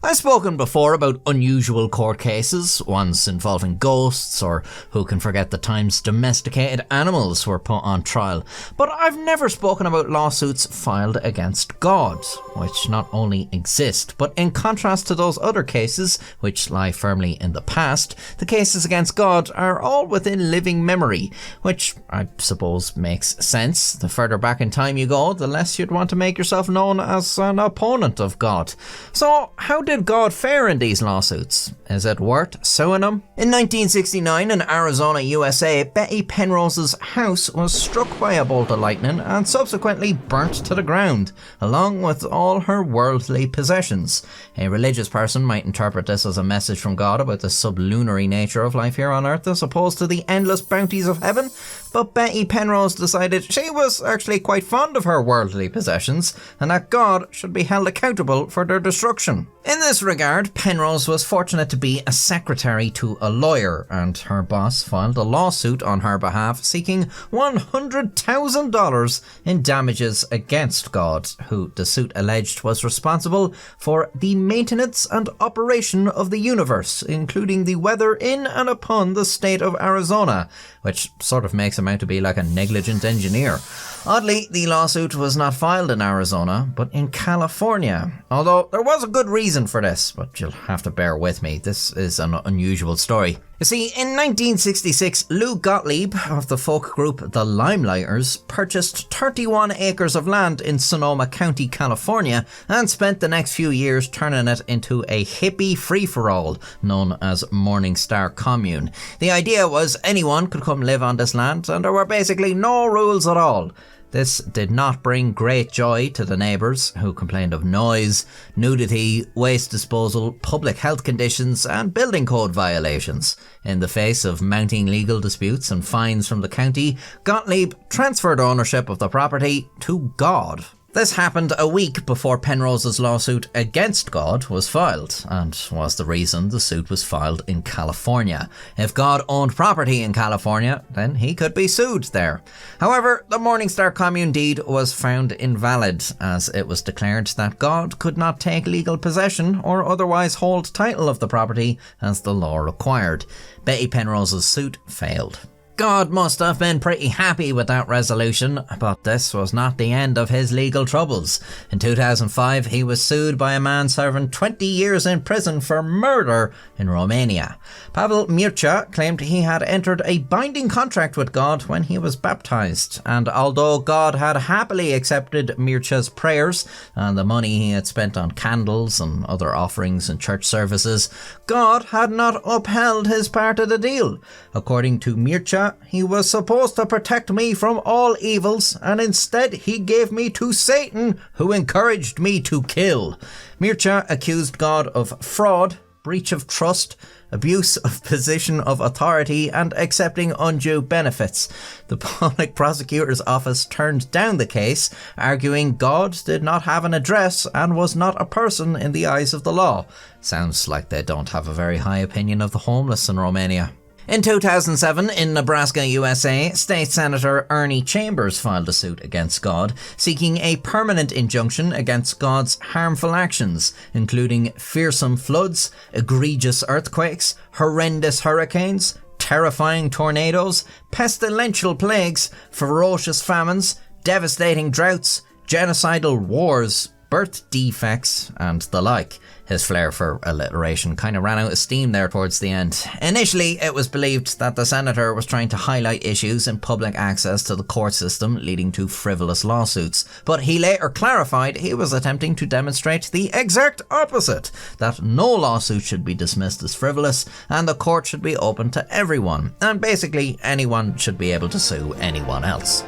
I've spoken before about unusual court cases, ones involving ghosts, or who can forget the times domesticated animals were put on trial. But I've never spoken about lawsuits filed against God, which not only exist, but in contrast to those other cases, which lie firmly in the past, the cases against God are all within living memory, which I suppose makes sense. The further back in time you go, the less you'd want to make yourself known as an opponent of God. So, how did God fare in these lawsuits? Is it worth suing him? In 1969 in Arizona, USA, Betty Penrose's house was struck by a bolt of lightning and subsequently burnt to the ground, along with all her worldly possessions. A religious person might interpret this as a message from God about the sublunary nature of life here on earth as opposed to the endless bounties of heaven, but Betty Penrose decided she was actually quite fond of her worldly possessions and that God should be held accountable for their destruction. In this regard, Penrose was fortunate to be a secretary to a lawyer, and her boss filed a lawsuit on her behalf seeking $100,000 in damages against God, who the suit alleged was responsible for the maintenance and operation of the universe, including the weather in and upon the state of Arizona, which sort of makes him out to be like a negligent engineer. Oddly, the lawsuit was not filed in Arizona, but in California. Although there was a good reason for this, but you'll have to bear with me. This is an unusual story. You see, in 1966, Lou Gottlieb of the folk group The Limelighters purchased 31 acres of land in Sonoma County, California, and spent the next few years turning it into a hippie free-for-all known as Morning Star Commune. The idea was anyone could come live on this land, and there were basically no rules at all. This did not bring great joy to the neighbours, who complained of noise, nudity, waste disposal, public health conditions and building code violations. In the face of mounting legal disputes and fines from the county, Gottlieb transferred ownership of the property to God. This happened a week before Penrose's lawsuit against God was filed, and was the reason the suit was filed in California. If God owned property in California, then he could be sued there. However, the Morningstar Commune deed was found invalid, as it was declared that God could not take legal possession or otherwise hold title of the property as the law required. Betty Penrose's suit failed. God must have been pretty happy with that resolution, but this was not the end of his legal troubles. In 2005, he was sued by a man serving 20 years in prison for murder in Romania. Pavel Mircea claimed he had entered a binding contract with God when he was baptized, and although God had happily accepted Mircea's prayers and the money he had spent on candles and other offerings and church services, God had not upheld his part of the deal. According to Mircea, he was supposed to protect me from all evils, and instead he gave me to Satan, who encouraged me to kill. Mircea accused God of fraud, breach of trust, abuse of position of authority, and accepting undue benefits. The public prosecutor's office turned down the case, arguing God did not have an address and was not a person in the eyes of the law. Sounds like they don't have a very high opinion of the homeless in Romania. In 2007, in Nebraska, USA, State Senator Ernie Chambers filed a suit against God, seeking a permanent injunction against God's harmful actions, including fearsome floods, egregious earthquakes, horrendous hurricanes, terrifying tornadoes, pestilential plagues, ferocious famines, devastating droughts, genocidal wars, birth defects, and the like. His flair for alliteration kind of ran out of steam there towards the end. Initially, it was believed that the senator was trying to highlight issues in public access to the court system leading to frivolous lawsuits, but he later clarified he was attempting to demonstrate the exact opposite, that no lawsuit should be dismissed as frivolous and the court should be open to everyone, and basically anyone should be able to sue anyone else.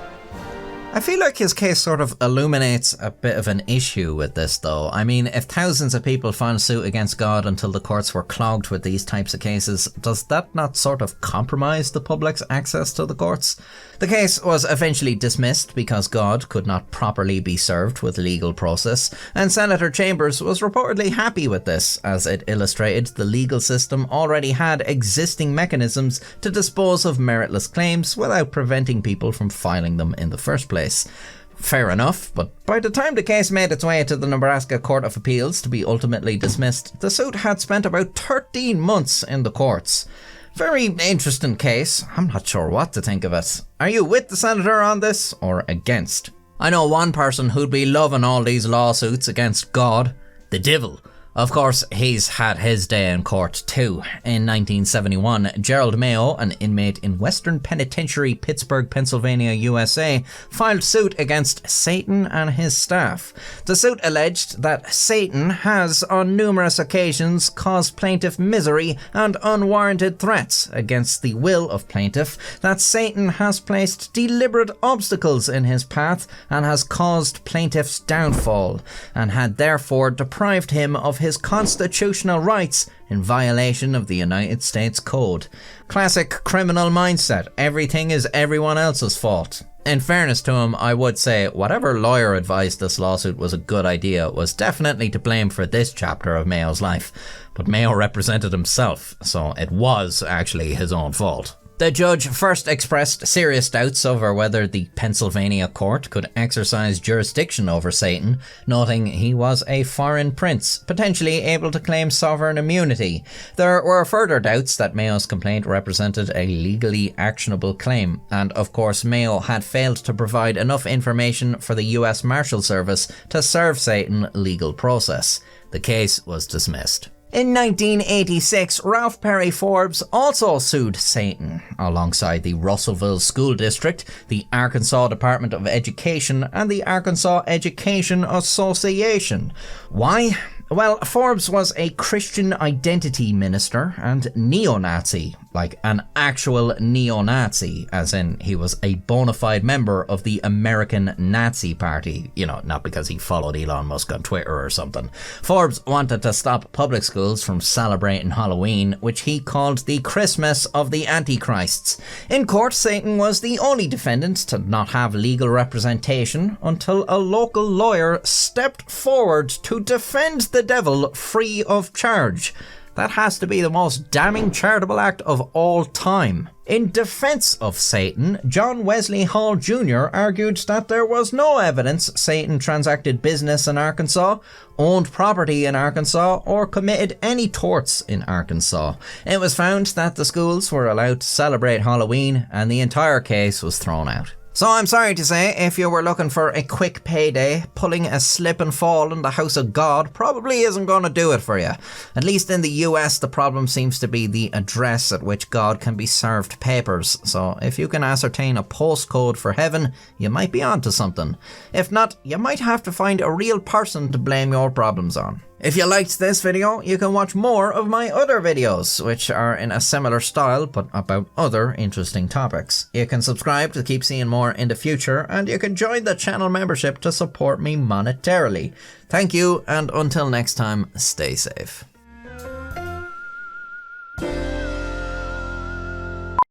I feel like his case sort of illuminates a bit of an issue with this though. I mean, if thousands of people filed suit against God until the courts were clogged with these types of cases, does that not sort of compromise the public's access to the courts? The case was eventually dismissed because God could not properly be served with legal process, and Senator Chambers was reportedly happy with this, as it illustrated the legal system already had existing mechanisms to dispose of meritless claims without preventing people from filing them in the first place. Fair enough, but by the time the case made its way to the Nebraska Court of Appeals to be ultimately dismissed, the suit had spent about 13 months in the courts. Very interesting case. I'm not sure what to think of it. Are you with the senator on this, or against? I know one person who'd be loving all these lawsuits against God. The devil. Of course, he's had his day in court too. In 1971, Gerald Mayo, an inmate in Western Penitentiary, Pittsburgh, Pennsylvania, USA, filed suit against Satan and his staff. The suit alleged that Satan has, on numerous occasions, caused plaintiff misery and unwarranted threats against the will of plaintiff, that Satan has placed deliberate obstacles in his path and has caused plaintiff's downfall, and had therefore deprived him of his constitutional rights in violation of the United States Code. Classic criminal mindset. Everything is everyone else's fault. In fairness to him, I would say whatever lawyer advised this lawsuit was a good idea was definitely to blame for this chapter of Mayo's life. But Mayo represented himself, so it was actually his own fault. The judge first expressed serious doubts over whether the Pennsylvania court could exercise jurisdiction over Satan, noting he was a foreign prince, potentially able to claim sovereign immunity. There were further doubts that Mayo's complaint represented a legally actionable claim, and of course Mayo had failed to provide enough information for the US Marshal Service to serve Satan legal process. The case was dismissed. In 1986, Ralph Perry Forbes also sued Satan, alongside the Russellville School District, the Arkansas Department of Education, and the Arkansas Education Association. Why? Well, Forbes was a Christian identity minister and neo-Nazi, like an actual neo-Nazi, as in he was a bona fide member of the American Nazi Party. You know, not because he followed Elon Musk on Twitter or something. Forbes wanted to stop public schools from celebrating Halloween, which he called the Christmas of the Antichrists. In court, Satan was the only defendant to not have legal representation until a local lawyer stepped forward to defend the devil free of charge. That has to be the most damning charitable act of all time. In defense of Satan, John Wesley Hall Jr. argued that there was no evidence Satan transacted business in Arkansas, owned property in Arkansas, or committed any torts in Arkansas. It was found that the schools were allowed to celebrate Halloween, and the entire case was thrown out. So I'm sorry to say, if you were looking for a quick payday, pulling a slip and fall in the house of God probably isn't going to do it for you. At least in the US, the problem seems to be the address at which God can be served papers. So if you can ascertain a postcode for heaven, you might be onto something. If not, you might have to find a real person to blame your problems on. If you liked this video, you can watch more of my other videos, which are in a similar style but about other interesting topics. You can subscribe to keep seeing more in the future, and you can join the channel membership to support me monetarily. Thank you, and until next time, stay safe.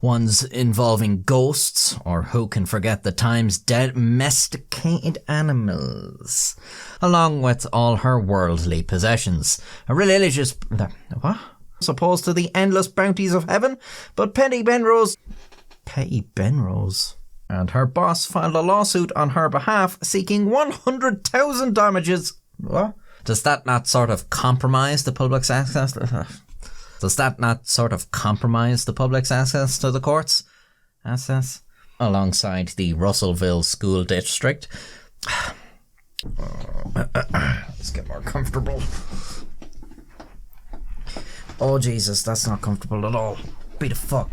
Ones involving ghosts, or who can forget the times domesticated animals, along with all her worldly possessions. A religious... what? As opposed to the endless bounties of heaven, but Betty Penrose and her boss filed a lawsuit on her behalf seeking 100,000 damages. What? Does that not sort of compromise the public's access? Does that not sort of compromise the public's access to the courts? Alongside the Russellville School District. Let's get more comfortable. Oh Jesus, that's not comfortable at all. Be the fuck.